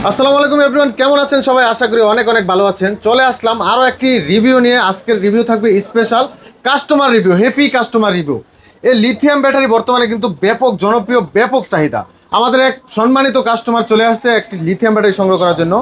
আসসালামু আলাইকুম এভরিওয়ান, কেমন আছেন সবাই? আশা করি অনেক অনেক ভালো আছেন। চলে আসলাম আরও একটি রিভিউ নিয়ে। আজকের রিভিউ থাকবে special customer review, happy customer review. এই লিথিয়াম ব্যাটারি বর্তমানে কিন্তু ব্যাপক জনপ্রিয়, ব্যাপক চাহিদা। আমাদের এক সম্মানিত কাস্টমার চলে আসছে একটি লিথিয়াম ব্যাটারি সংগ্রহ করার জন্য।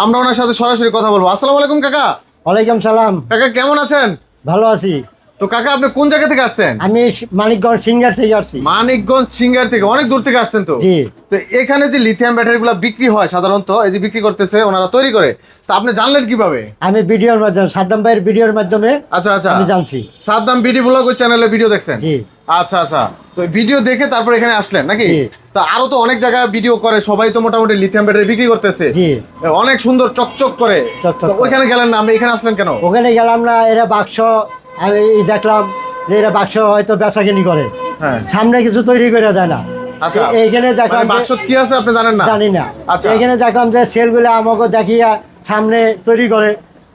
আমরা ওনার সাথে সরাসরি কথা বলবো। আসসালামু আলাইকুম কাকা। ওয়ালাইকুম সালাম। কাকা কেমন আছেন? ভালো আছি। তো কাকা আপনি কোন জায়গা থেকে আসছেন? আমি মানিকগঞ্জ সিঙ্গার থেকে আসছি। মানিকগঞ্জ সিঙ্গার থেকে, অনেক দূর থেকে আসছেন তো। জি। তো এখানে যে লিথিয়াম ব্যাটারিগুলো বিক্রি হয় সাধারণত, এই যে বিক্রি করতেছে ওনারা তৈরি করে, তা আপনি জানলেন কিভাবে? আমি ভিডিওর মাধ্যমে, সাদ্দাম ভাইয়ের ভিডিওর মাধ্যমে আচ্ছা আচ্ছা আমি জানছি। সাদ্দাম বিডি ব্লগ ওই চ্যানেলে ভিডিও দেখছেন? জি। আচ্ছা আচ্ছা, তো ভিডিও দেখে তারপর এখানে আসলেন নাকি? জি। তা আরো তো অনেক জায়গায় ভিডিও করে, সবাই তো মোটামুটি লিথিয়াম ব্যাটারি বিক্রি করতেছে। জি। অনেক সুন্দর চকচক করে। চকচক তো করে। ওইখানে গেলেন না, আপনি এখানে আসলেন কেন? ওখানে গেলাম না, এরা বাক্স, আমি দেখলাম যে এরা বাক্স হয়তো বেচাকেনি করে, হ্যাঁ সামনে কিছু তৈরি করে দেয় না। আচ্ছা, এইখানে দেখলাম মানে বাক্সত কি আছে আপনি জানেন না? জানি না। আচ্ছা। এখানে দেখলাম যে সেলগুলো আমাকে দেখিয়া সামনে তৈরি করে,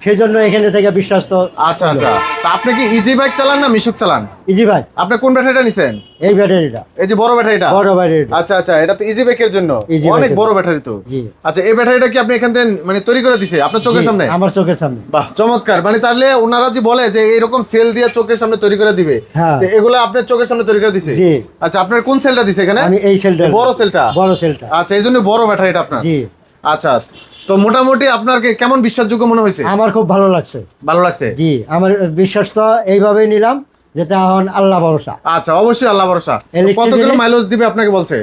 সেই জন্য এখানে থেকে বিশ্বাস তো। আচ্ছা আচ্ছা, তা আপনি কি ইজি বাইক চালান না মিশুক চালান? ইজি ভাই। আপনি কোন ব্যাটারিটা নিছেন? এই ব্যাটারিটা, এই যে বড় ব্যাটারিটা? বড় ব্যাটারিটা। আচ্ছা আচ্ছা, এটা তো ইজি বাইকের জন্য Easy অনেক bike-এর বড় জন্য। ব্যাটারি তো। জি। আচ্ছা, এই ব্যাটারিটা কি আপনি এখান থেকে মানে তৈরি করে দিছে আপনার চোখের জি, সামনে? আমার চোখের সামনে। বাহ, চমৎকার। মানে তাহলে ওনারা যে বলে যে এরকম সেল দিয়ে চোখের সামনে তৈরি করে দিবে, হ্যাঁ। তো এগুলো আপনার চোখের সামনে তৈরি করে দিছে? জি। আচ্ছা, আপনার কোন সেলটা দিছে এখানে? আমি এই সেলটা, বড় সেলটা? বড় সেলটা। আচ্ছা, এই জন্য বড় ব্যাটারিটা আপনার। জি। আচ্ছা, তো মোটামুটি আপনার কেমন বিশ্বাসযোগ্য মনে হয়েছে? আমার খুব ভালো লাগছে। ভালো লাগছে? জি, আমার বিশ্বাস তো এইভাবেই নিলাম, যেটা এখন আল্লাহ ভরসা। আচ্ছা, অবশ্যই আল্লাহ ভরসা। তো Electric কত কিলো জিনিস? মাইলেজ দিবে আপনাকে বলছে?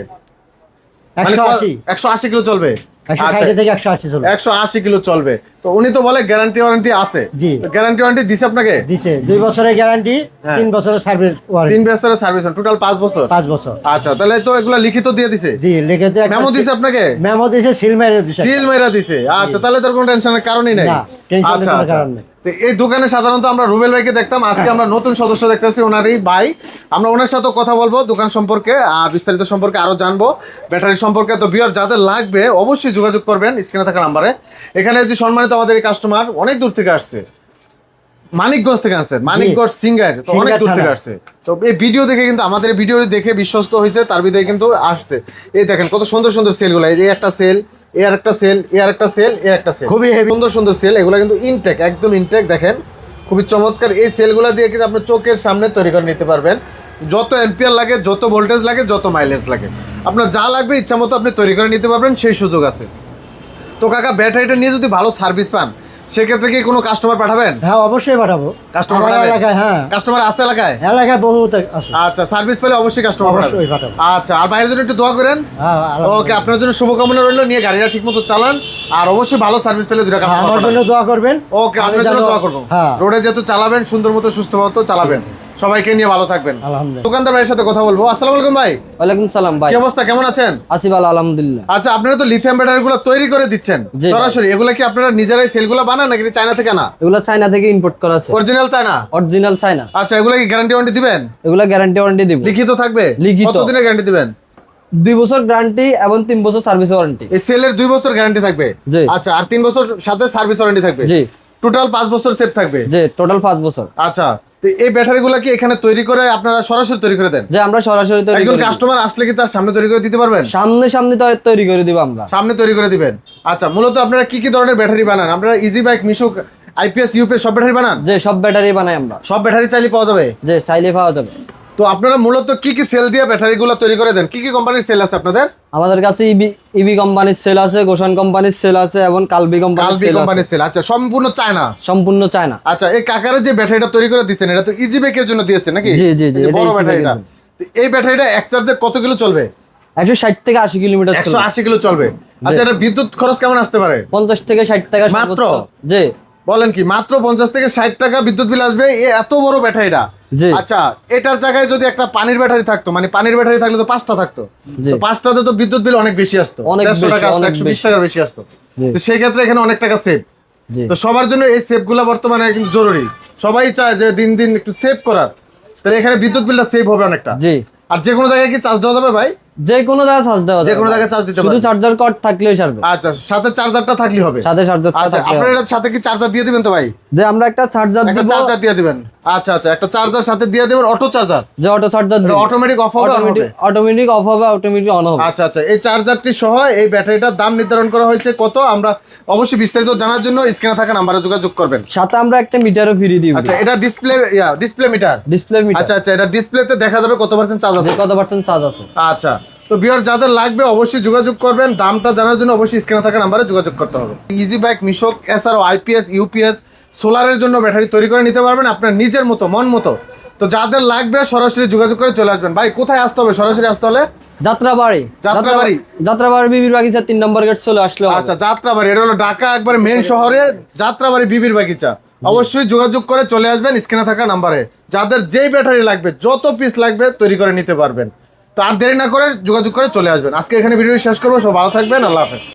মানে 180, 180 কিলো চলবে? 160 থেকে 180 চলবে। 180 কিলো চলবে। তো উনি তো বলে গ্যারান্টি ওয়ারেন্টি আছে। জি। গ্যারান্টি ওয়ারেন্টি দিছে আপনাকে? দিছে 2 বছরের গ্যারান্টি, হ্যাঁ। 3 বছরের সার্ভিস ওয়ারেন্টি। 3 বছরের সার্ভিস, টোটাল 5 বছর। 5 বছর। আচ্ছা, তাহলে তো এগুলা লিখিত দিয়ে দিছে? জি, লিখেতে একটা মেমো দিছে আপনাকে? মেমো দিছে, সিল মেরে দিছে। সিল মেরা দিছে। আচ্ছা, তাহলে তোর কোনো টেনশনের কারণই নাই। না, টেনশনের আচ্ছা কোনো আচ্ছা। কারণ নেই। তো এই দোকানে সাধারণত আমরা রুবেল ভাইকে দেখতাম, আজকে আমরা নতুন সদস্য দেখতেছি, ওনারই ভাই। আমরা ওনার সাথে কথা বলবো দোকান সম্পর্কে আর বিস্তারিত সম্পর্কে আরো জানবো, ব্যাটারি সম্পর্কে। তো বিয়ার যাদের লাগবে অবশ্যই যোগাযোগ করবেন স্ক্রিনে থাকা নাম্বারে। এখানে যে সম্মানিত আমাদের এই কাস্টমার অনেক দূর থেকে আসছে, মানিকগঞ্জ থেকে আসছে, মানিকগঞ্জ সিঙ্গার, তো অনেক দূর থেকে আসছে। তো এই ভিডিও দেখে কিন্তু, আমাদের ভিডিও দেখে বিশ্বস্ত হয়েছে, তার ভিতরে কিন্তু আসছে। এই দেখেন কত সুন্দর সুন্দর সেলগুলো, এই যে একটা সেল, এ আর একটা সেল, এ আর একটা সেল, এ একটা সেল, খুবই হেভি সুন্দর সুন্দর সেল। এগুলো কিন্তু ইনটেক, একদম ইনটেক। দেখেন খুবই চমৎকার। এই সেলগুলো দিয়ে কিন্তু আপনার চোখের সামনে তৈরি করে নিতে পারবেন। যত এম্পিয়ার লাগে, যত ভোল্টেজ লাগে, যত মাইলেজ লাগে, আপনার যা লাগবে ইচ্ছা মতো আপনি তৈরি করে নিতে পারবেন, সেই সুযোগ আছে। তো কাকা, ব্যাটারিটা নিয়ে যদি ভালো সার্ভিস পান, সেক্ষেত্রে কি কোনো কাস্টমার পাঠাবেন? হ্যাঁ, অবশ্যই পাঠাবো। কাস্টমার আমার পাঠাবেন? এলাকায়, হ্যাঁ, কাস্টমার আছে এলাকায়? এলাকায় বহুত আছে। আচ্ছা, সার্ভিস পেলে অবশ্যই কাস্টমার অবশ্যই পাঠাবেন। পাঠাবো। আচ্ছা, আর বাইরের জন্য একটু দোয়া করেন। হ্যাঁ, ওকে, আপনার জন্য শুভকামনা রইল, নিয়ে গাড়িটা ঠিকমতো চালান, আর অবশ্যই ভালো সার্ভিস পেলে দুটো কাস্টমার আমার পাঠাবেন। জন্য দোয়া করবেন। ওকে, আপনার জন্য দোয়া করবো। হ্যাঁ, রোডে যেহেতু চালাবেন, সুন্দর মতো সুস্থ মতো চালাবেন। সবাইকে নিয়ে ভালো থাকবেন। আলহামদুলিল্লাহ। দোকানদার ভাইয়ের সাথে কথা বলবো। আসসালামু আলাইকুম ভাই। ওয়ালাইকুম সালাম ভাই। কি অবস্থা, কেমন আছেন? আছি ভালো, আলহামদুলিল্লাহ। আচ্ছা, আপনারা তো লিথিয়াম ব্যাটারিগুলো তৈরি করে দিচ্ছেন জি ভাই। সরাসরি, এগুলা কি আপনারা নিজেরাই সেলগুলো বানান নাকি চায়না থেকে আনা? এগুলা চায়না থেকে ইম্পোর্ট করা আছে, অরিজিনাল চায়না? Original China. আচ্ছা, এগুলা কি গ্যারান্টি ওয়ারেন্টি দিবেন? এগুলা গ্যারান্টি ওয়ারেন্টি দিব, লিখিত থাকবে? লিখিত। কতদিনের গ্যারান্টি দিবেন? 2 বছর গ্যারান্টি এবং 3 বছর সার্ভিস ওয়ারেন্টি। এই সেলের 2 বছর গ্যারান্টি থাকবে? জি। আচ্ছা, আর 3 বছর সাথে সার্ভিস ওয়ারেন্টি থাকবে? জি। টোটাল 5 বছর সেভ থাকবে? যে টোটাল 5 বছর। আচ্ছা, তো এই ব্যাটারিগুলো কি এখানে তৈরি করে আপনারা সরাসরি তৈরি করে দেন? যে আমরা সরাসরি তৈরি একজন করে দিই। কাস্টমার আসলে কি তার সামনে তৈরি করে দিতে পারবেন? সামনে সামনে তো তৈরি করে দিব আমরা। সামনে তৈরি করে দিবেন। আচ্ছা, মূলত আপনারা কি কি ধরনের ব্যাটারি বানান? আপনারা ইজি বাইক, মিশুক, আইপিএস, ইউপিএস সব ব্যাটারি বানান? যে সব ব্যাটারি বানাই আমরা। সব ব্যাটারি চাইলে পাওয়া যাবে? যে চাইলে পাওয়া যাবে। তো আপনারা মূলত কি কি সেল দিয়ে ব্যাটারিগুলো তৈরি করে দেন? কি কি কোম্পানির সেল আছে আপনাদের? আমাদের কাছে ইবি কোম্পানির সেল আছে, গোশান কোম্পানির সেল আছে এবং কালবি কোম্পানির কালবি সেল কোম্পানির আছে। সেল। আচ্ছা, সম্পূর্ণ চায়না? সম্পূর্ণ চায়না। আচ্ছা, এই কাকারে যে ব্যাটারিটা তৈরি করে দিচ্ছেন, এটা তো ইজি বাইকের জন্য দিয়েছেন নাকি? জি, জি, জি, এই যে এটা বড় easy bike-এর ব্যাটারিটা। জন্য। তো এই ব্যাটারিটা এক চার্জে কত কিলো চলবে? 160 থেকে 80 কিলোমিটার চলে। 180 কিলো চলবে। আচ্ছা, এটা বিদ্যুৎ খরচ কেমন আসতে পারে? 50 থেকে 60 টাকা মাত্র? সর্বোচ্চ। জি। বলেন কি, মাত্র 50 থেকে 60 টাকা বিদ্যুৎ বিল আসবে এত বড় ব্যাটারিটা? জি। আচ্ছা, এটার জায়গায় যদি একটা পানির ব্যাটারি থাকতো, মানে পানির ব্যাটারি থাকলে তো 5টা থাকতো, জি। তো 5টাতে তো বিদ্যুৎ বিল অনেক বেশি আসতো, অনেক 150 বেশি, টাকা আসতো, অনেক 120 বেশি। টাকার বেশি আসতো। জি। তো সেই ক্ষেত্রে এখানে অনেক টাকা সেভ। জি। তো সবার জন্য এই সেভগুলো বর্তমানে কিন্তু জরুরি, সবাই চায় যে দিন দিন একটু সেভ করার, তাহলে এখানে বিদ্যুৎ বিলটা সেভ হবে অনেকটা। জি। আর যে কোনো জায়গায় কি চার্জ দেওয়া যাবে ভাই? যে কোনো জায়গায় চার্জ দেওয়া যে কোনো জায়গায় চার্জ দিতে শুধু পারবেন। চার্জার কর্ড থাকলেই সারবে। আচ্ছা, সাথে চার্জারটা থাকলেই হবে। সাথে চার্জার আচ্ছা, আপনারা এর সাথে কি চার্জার দিয়ে দিবেন তো ভাই? যে আমরা একটা চার্জার একটা দিব, চার্জার দিয়ে দিবেন। আচ্ছা আচ্ছা, একটা চার্জার সাথে দিয়ে দিবেন, অটো চার্জার। যে অটো চার্জার দিব, অটোমেটিক অফ হবে, on হবে? অটোমেটিক অফ হবে, অটোমেটিক অন হবে। আচ্ছা আচ্ছা, এই চার্জারটি সহ এই ব্যাটারিটার দাম নির্ধারণ করা হয়েছে কত? আমরা অবশ্যই বিস্তারিত জানার জন্য স্ক্রিনে থাকা নম্বরে যোগাযোগ করবেন। সাথে আমরা একটা মিটারও ফ্রি দিব। আচ্ছা, এটা ডিসপ্লে মিটার। ডিসপ্লে মিটার, আচ্ছা আচ্ছা, এটা ডিসপ্লেতে দেখা যাবে কত পার্সেন্ট চার্জ আছে। কত পার্সেন্ট চার্জ আছে। আচ্ছা, তো ভিউয়ার যাদের লাগবে অবশ্যই যোগাযোগ করবেন। দামটা জানার জন্য অবশ্যই স্ক্রিনে থাকা নম্বরে যোগাযোগ করতে হবে। ইজি বাইক, মিশক, এছাড়াও আইপিএস, ইউপিএস, সোলারের জন্য ব্যাটারি তৈরি করে নিতে পারবেন আপনার নিজের মতো, মন মতো। তো যাদের লাগবে সরাসরি যোগাযোগ করে চলে আসবেন। ভাই কোথায় আসতে হবে? সরাসরি আসতে হলে যাত্রাবাড়ি, যাত্রাবাড়ি? যাত্রাবাড়ি বিবির বাগিচা 3 নম্বর গেট চলে আসলে হবে। আচ্ছা, যাত্রাবাড়ি, এটা হলো ঢাকা একবারে মেন শহরে যাত্রাবাড়ি বিবির বাগিচা। অবশ্যই যোগাযোগ করে চলে আসবেন স্ক্রিনে থাকা নাম্বারে। যাদের যেই ব্যাটারি লাগবে, যত পিস লাগবে তৈরি করে নিতে পারবেন। তো আর দেরি না করে যোগাযোগ করে চলে আসবেন। আজকে এখানে ভিডিও শেষ করবো। সব ভালো থাকবেন, আল্লাহ হাফেজ।